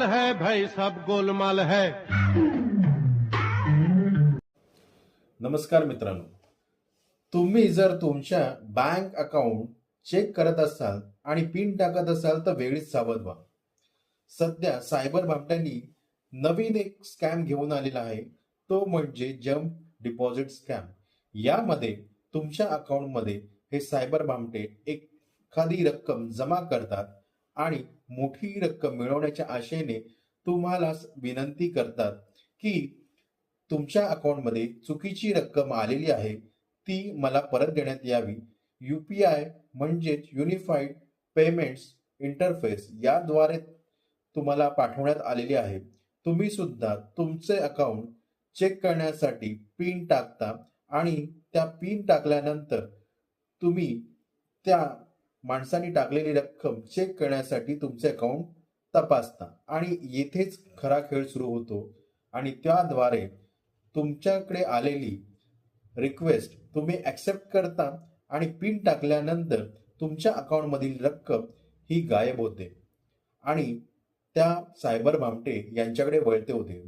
है भाई, सब गोलमाल है। नमस्कार मित्रांनो, तुम्ही जर तुमच्या बँक अकाउंट चेक करत असाल आणि पिन टाकत असाल तर वेळीच सावध व्हा. सध्या सायबर भामट्यांनी नवीन एक स्कॅम घेऊन आलेला आहे, तो म्हणजे जम्प डिपॉझिट स्कॅम. यामध्ये तुमच्या अकाउंटमध्ये हे सायबर भामटे एखादी रक्कम जमा करतात आणि मोठी रक्कम मिळवण्याच्या आशेने तुम्हाला विनंती करतात की तुमच्या अकाउंटमध्ये चुकीची रक्कम आलेली आहे, ती मला परत देण्यात यावी. UPI म्हणजेच युनिफाईड पेमेंट्स इंटरफेस याद्वारे तुम्हाला पाठवण्यात आलेली आहे. तुम्ही सुद्धा तुमचे अकाउंट चेक करण्यासाठी पिन टाकता आणि त्या पिन टाकल्यानंतर तुम्ही त्या माणसाने टाकलेली रक्कम चेक करण्यासाठी तुमचे अकाउंट तपासता आणि येथेच खरा खेळ सुरू होतो आणि त्याद्वारे तुमच्याकडे आलेली रिक्वेस्ट तुम्ही ॲक्सेप्ट करता आणि पिन टाकल्यानंतर तुमच्या अकाउंटमधील रक्कम ही गायब होते आणि त्या सायबर भामटे यांच्याकडे वळते होते.